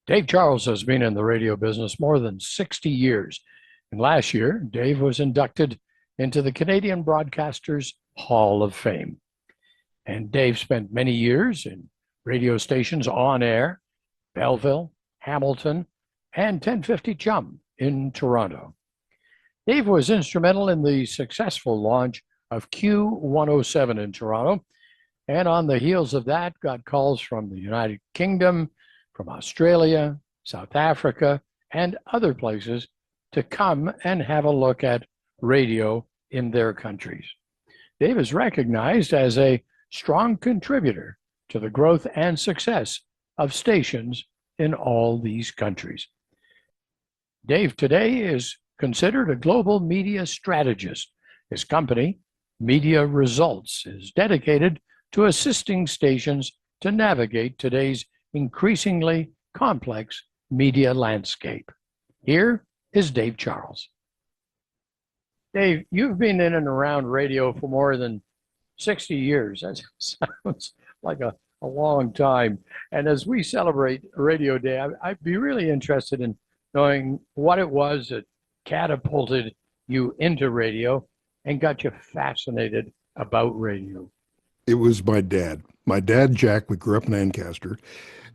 Dave Charles has been in the radio business more than 60 years. And last year, Dave was inducted into the Canadian Broadcasters Hall of Fame. And Dave spent many years in radio stations on air, Belleville, Hamilton, and 1050 Chum in Toronto. Dave was instrumental in the successful launch of Q107 in Toronto. And on the heels of that, got calls from the United Kingdom, from Australia, South Africa, and other places to come and have a look at radio in their countries. Dave is recognized as a strong contributor to the growth and success of stations in all these countries. Dave today is considered a global media strategist. His company, Media Results, is dedicated to assisting stations to navigate today's increasingly complex media landscape. Here is Dave Charles. Dave, you've been in and around radio for more than 60 years. That sounds like a long time. And as we celebrate Radio Day, I'd be really interested in knowing what it was that catapulted you into radio and got you fascinated about radio. It was my dad. My dad, Jack, we grew up in Ancaster.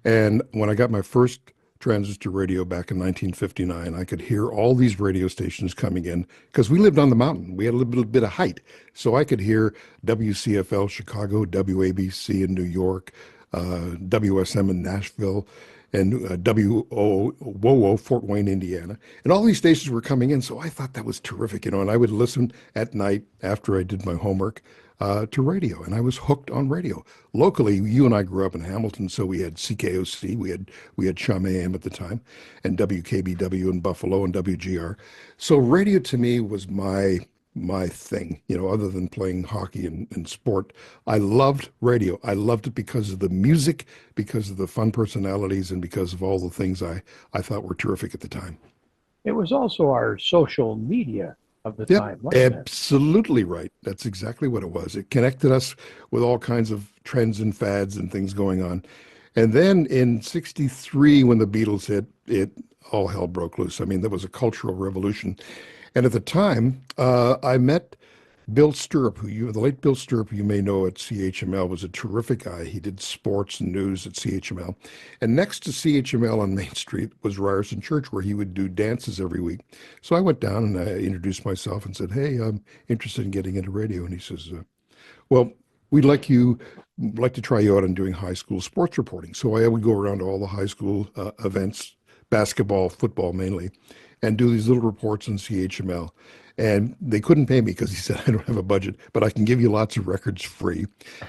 And when I got my first transistor radio back in 1959, I could hear all these radio stations coming in because we lived on the mountain. We had a little bit of height. So I could hear WCFL Chicago, WABC in New York, WSM in Nashville, and WOO Fort Wayne, Indiana. And all these stations were coming in. So I thought that was terrific, and I would listen at night after I did my homework to radio, and I was hooked on radio. Locally, you and I grew up in Hamilton, so we had CKOC, we had Chum AM at the time, and WKBW in Buffalo and WGR. So radio to me was my thing, other than playing hockey and sport. I loved radio. I loved it because of the music, because of the fun personalities, and because of all the things I thought were terrific at the time. It was also our social media of the Yep, time, wasn't it? absolutely right. That's exactly what it was. It connected us with all kinds of trends and fads and things going on. And then in 63, when the Beatles hit, it all hell broke loose. I mean, there was a cultural revolution. And at the time, I met Bill Stirrup, the late Bill Stirrup, who you may know at CHML, was a terrific guy. He did sports and news at CHML. And next to CHML on Main Street was Ryerson Church, where he would do dances every week. So I went down and I introduced myself and said, "Hey, I'm interested in getting into radio." And he says, "Well, we'd like to try you out on doing high school sports reporting." So I would go around to all the high school events, basketball, football mainly, and do these little reports on CHML. And they couldn't pay me because he said, "I don't have a budget, but I can give you lots of records free.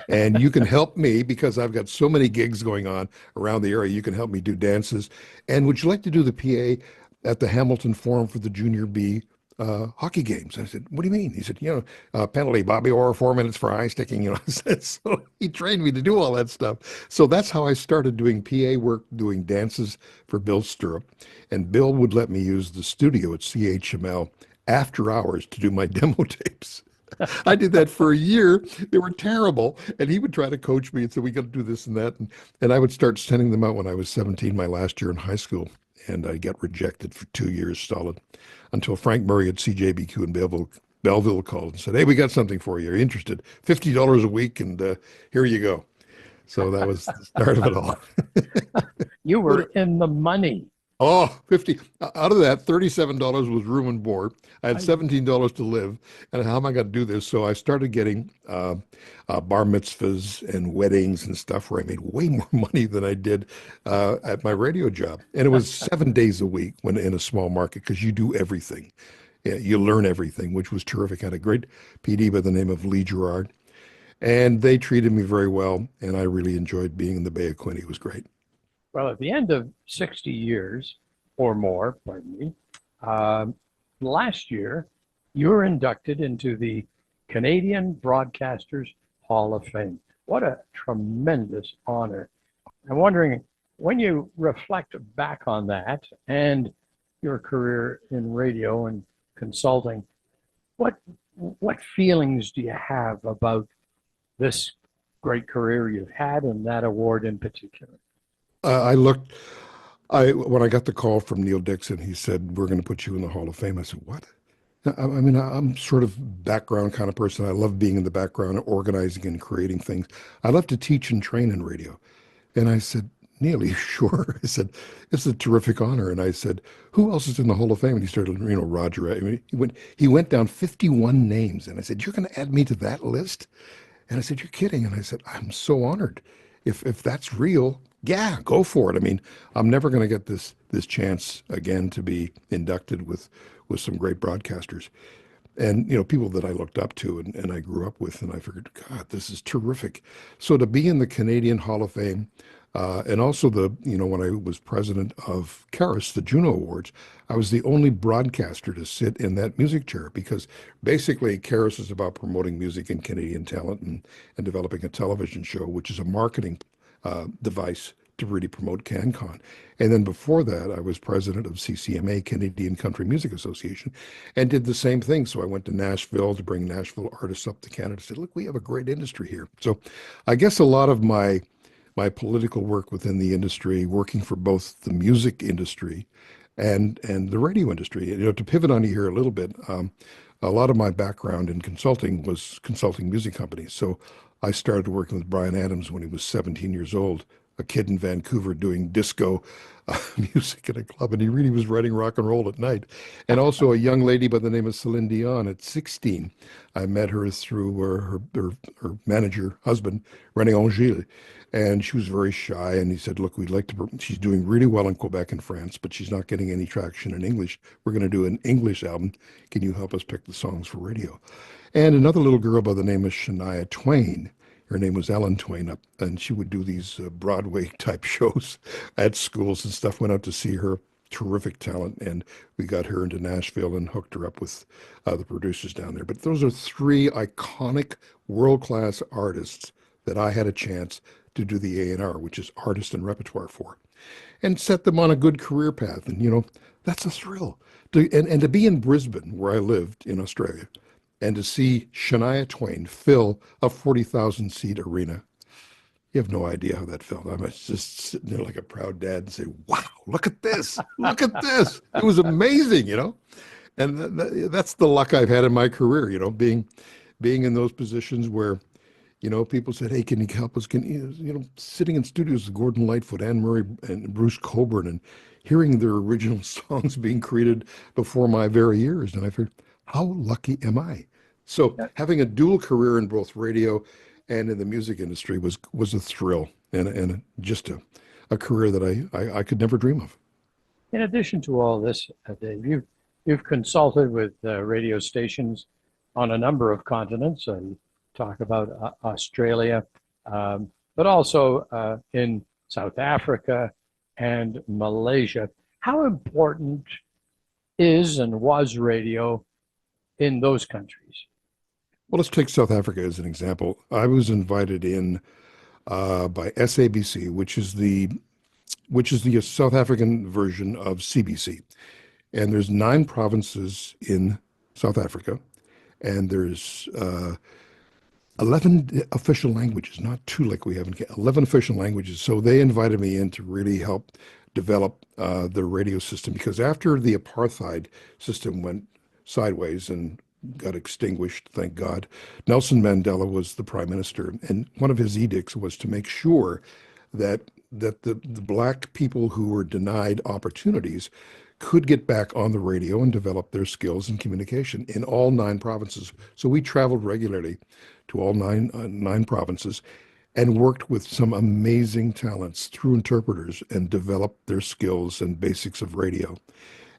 And you can help me because I've got so many gigs going on around the area. You can help me do dances. And would you like to do the PA at the Hamilton Forum for the Junior B hockey games?" I said, "What do you mean?" He said, "Penalty, Bobby Orr, 4 minutes for eye sticking." So he trained me to do all that stuff. So that's how I started doing PA work, doing dances for Bill Stirrup. And Bill would let me use the studio at CHML after hours to do my demo tapes. I did that for a year. They were terrible. And he would try to coach me and say, "We got to do this and that." And I would start sending them out when I was 17, my last year in high school. And I got rejected for 2 years solid until Frank Murray at CJBQ in Belleville called and said, "Hey, we got something for you. Are you interested? $50 a week, and here you go." So that was the start of it all. You were in the money. Oh, 50. Out of that, $37 was room and board. I had I, $17 to live. And how am I going to do this? So I started getting bar mitzvahs and weddings and stuff where I made way more money than I did at my radio job. And it was 7 days a week when in a small market because you do everything. Yeah, you learn everything, which was terrific. I had a great PD by the name of Lee Gerard. And they treated me very well. And I really enjoyed being in the Bay of Quinte. It was great. well, at the end of 60 years or more, pardon me, last year, you were inducted into the Canadian Broadcasters Hall of Fame. What a tremendous honor. I'm wondering, when you reflect back on that and your career in radio and consulting, what what feelings do you have about this great career you've had and that award in particular? I looked When I got the call from Neil Dixon, he said, "We're going to put you in the Hall of Fame." I said, "What?" I mean, I'm sort of background kind of person. I love being in the background and organizing and creating things. I love to teach and train in radio. And I said, "Neil, are you sure?" I said, "It's a terrific honor." And I said, "Who else is in the Hall of Fame?" And he started, Roger. I mean, he went down 51 names. And I said, "You're going to add me to that list?" And I said, "You're kidding." And I said, "I'm so honored. If that's real, yeah, go for it." I mean, I'm never going to get this chance again to be inducted with some great broadcasters and people that I looked up to and I grew up with, and I figured, God, this is terrific. So to be in the Canadian Hall of Fame, and also when I was president of CARIS, the Juno Awards, I was the only broadcaster to sit in that music chair because basically CARIS is about promoting music and Canadian talent and developing a television show, which is a marketing device to really promote CanCon. And then before that, I was president of CCMA, Canadian Country Music Association, and did the same thing. So I went to Nashville to bring Nashville artists up to Canada. Said, "Look, we have a great industry here." So I guess a lot of my political work within the industry, working for both the music industry and the radio industry. To pivot on you here a little bit, a lot of my background in consulting was consulting music companies. So I started working with Brian Adams when he was 17 years old, a kid in Vancouver doing disco music at a club, and he really was writing rock and roll at night. And also a young lady by the name of Celine Dion at 16. I met her through her manager, husband, René Angille. And she was very shy. And he said, "Look, we'd like to, she's doing really well in Quebec and France, but she's not getting any traction in English. We're going to do an English album. Can you help us pick the songs for radio?" And another little girl by the name of Shania Twain. Her name was Ellen Twain, and she would do these Broadway type shows at schools and stuff. Went out to see her, terrific talent, and we got her into Nashville and hooked her up with the producers down there. But those are three iconic world-class artists that I had a chance to do the A&R, which is artist and repertoire for, and set them on a good career path. And that's a thrill. And to be in Brisbane, where I lived in Australia, and to see Shania Twain fill a 40,000 seat arena. You have no idea how that felt. I was just sitting there like a proud dad and say, "Wow, look at this. Look at this." It was amazing. And that's the luck I've had in my career, being in those positions where people said, "Hey, can you help us?" Sitting in studios with Gordon Lightfoot, Anne Murray, and Bruce Cockburn, and hearing their original songs being created before my very ears. And I figured, how lucky am I? So Yeah. having a dual career in both radio and in the music industry was a thrill and just a career that I could never dream of. In addition to all this, Dave, you've consulted with radio stations on a number of continents. You talk about Australia, but also in South Africa and Malaysia. How important is and was radio in those countries? Well, let's take South Africa as an example. I was invited in by SABC, which is the South African version of CBC. And there's 9 provinces in South Africa, and there's 11 official languages, not two like we have in Canada, 11 official languages. So they invited me in to really help develop the radio system because after the apartheid system went sideways and got extinguished, thank God, Nelson Mandela was the prime minister. And one of his edicts was to make sure that the black people who were denied opportunities could get back on the radio and develop their skills in communication in all 9 provinces. So we traveled regularly to all nine provinces and worked with some amazing talents through interpreters and developed their skills and basics of radio.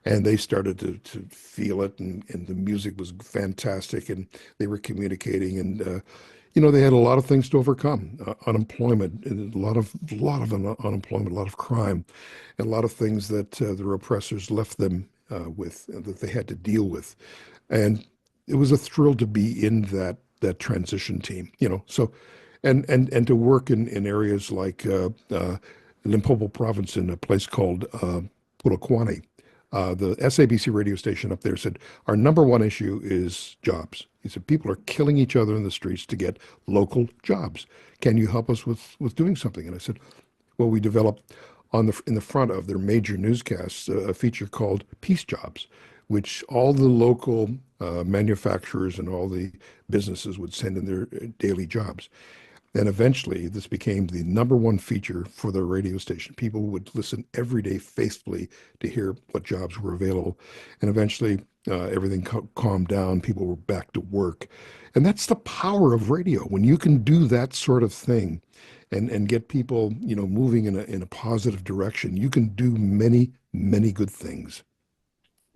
And they started to feel it, and the music was fantastic, and they were communicating, and they had a lot of things to overcome, unemployment, and a lot of unemployment, a lot of crime, and a lot of things that their oppressors left them with that they had to deal with, and it was a thrill to be in that transition team, So, and to work in areas like Limpopo province in a place called Polokwane. The SABC radio station up there said, "Our number one issue is jobs." He said, "People are killing each other in the streets to get local jobs. Can you help us with doing something?" And I said, "Well, we developed in the front of their major newscasts a feature called Peace Jobs, which all the local manufacturers and all the businesses would send in their daily jobs. And eventually, this became the number one feature for the radio station. People would listen every day faithfully to hear what jobs were available. And eventually, everything calmed down. People were back to work. And that's the power of radio. When you can do that sort of thing and get people, moving in a positive direction, you can do many, many good things.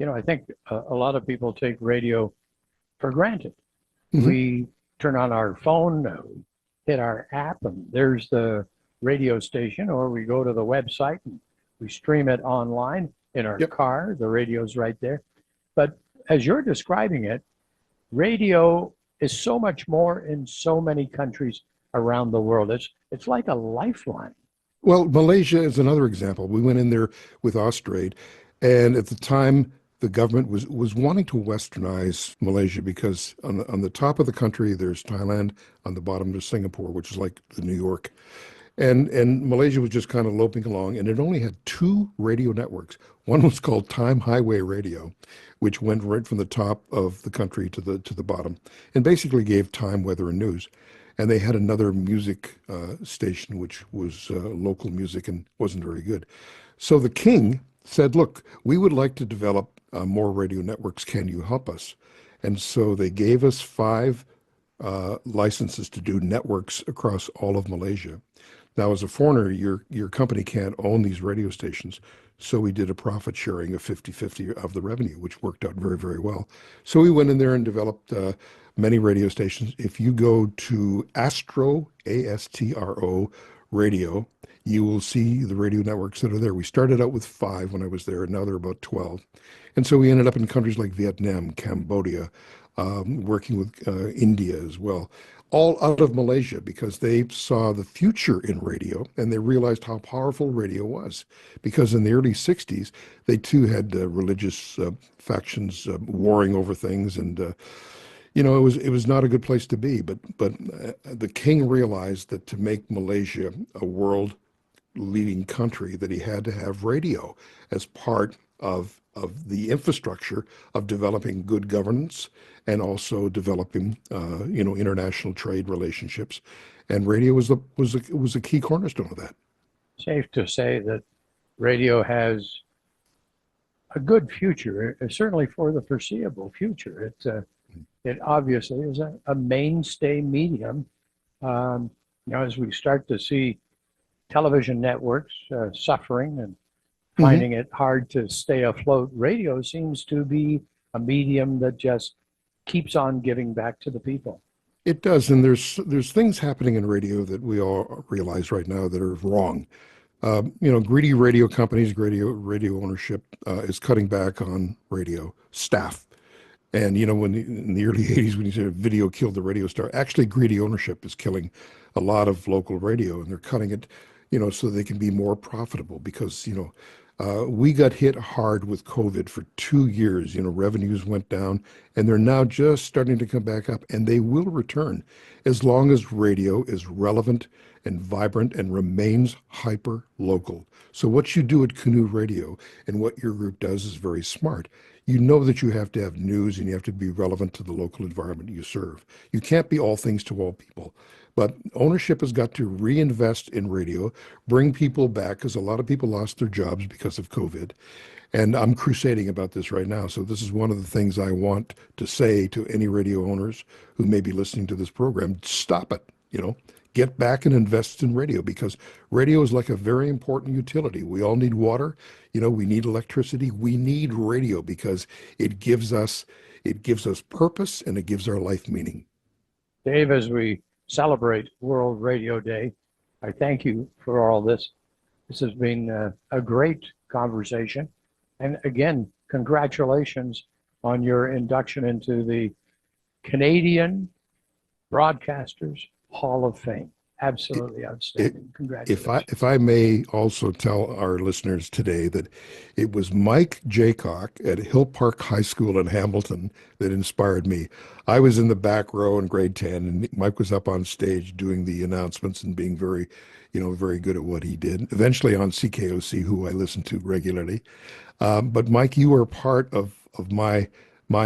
I think a lot of people take radio for granted. Hmm. We turn on our phone, hit our app, and there's the radio station, or we go to the website and we stream it online in our Yep. car. The radio's right there. But as you're describing it, radio is so much more in so many countries around the world. It's like a lifeline. Well, Malaysia is another example. We went in there with Austrade, and at the time, the government was wanting to westernize Malaysia because on the top of the country there's Thailand, on the bottom there's Singapore, which is like the New York, and Malaysia was just kind of loping along, and it only had two radio networks. One was called Time Highway Radio, which went right from the top of the country to the bottom, and basically gave time, weather, and news. And they had another music station, which was local music and wasn't very good. So the king said, "Look, we would like to develop more radio networks. Can you help us?" And so they gave us five licenses to do networks across all of Malaysia. Now, as a foreigner, your company can't own these radio stations. So we did a profit sharing of 50-50 of the revenue, which worked out very, very well. So we went in there and developed many radio stations. If you go to Astro, ASTRO radio, you will see the radio networks that are there. We started out with five when I was there, and now there are about 12. And so we ended up in countries like Vietnam, Cambodia, working with India as well, all out of Malaysia because they saw the future in radio and they realized how powerful radio was. Because in the early 60s, they too had religious factions warring over things, and it was not a good place to be. But the king realized that to make Malaysia a world leading country, that he had to have radio as part of the infrastructure of developing good governance and also developing international trade relationships, and radio was a key cornerstone of that. Safe to say that radio has a good future, certainly for the foreseeable future. It obviously is a mainstay medium. As we start to see television networks suffering and Hmm. finding it hard to stay afloat, radio seems to be a medium that just keeps on giving back to the people. It does, and there's things happening in radio that we all realize right now that are wrong. Greedy radio companies, radio ownership is cutting back on radio staff. And when in the early '80s, when you said video killed the radio star, actually greedy ownership is killing a lot of local radio, and they're cutting it, so they can be more profitable. Because we got hit hard with COVID for 2 years. Revenues went down, and they're now just starting to come back up, and they will return as long as radio is relevant and vibrant and remains hyper local. So what you do at Canoe Radio and what your group does is very smart. You know that you have to have news and you have to be relevant to the local environment you serve. You can't be all things to all people. But ownership has got to reinvest in radio, bring people back, because a lot of people lost their jobs because of COVID. And I'm crusading about this right now. So this is one of the things I want to say to any radio owners who may be listening to this program. Stop it, get back and invest in radio, because radio is like a very important utility. We all need water, we need electricity, we need radio because it gives us purpose and it gives our life meaning. Dave, as we celebrate World Radio Day, I thank you for all this. This has been a great conversation. And again, congratulations on your induction into the Canadian Broadcasters Hall of Fame. Absolutely outstanding. Congratulations. If I may also tell our listeners today that it was Mike Jaycock at Hill Park High School in Hamilton that inspired me. I was in the back row in grade 10, and Mike was up on stage doing the announcements and being very, very good at what he did. Eventually on CKOC, who I listen to regularly. But Mike, you were part of my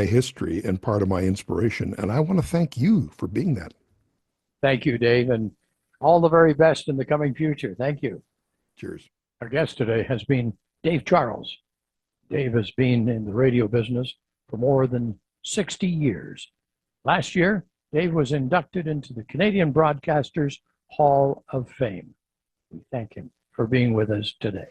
history and part of my inspiration, and I want to thank you for being that. Thank you, Dave, and all the very best in the coming future. Thank you. Cheers. Our guest today has been Dave Charles. Dave has been in the radio business for more than 60 years. Last year, Dave was inducted into the Canadian Broadcasters Hall of Fame. We thank him for being with us today.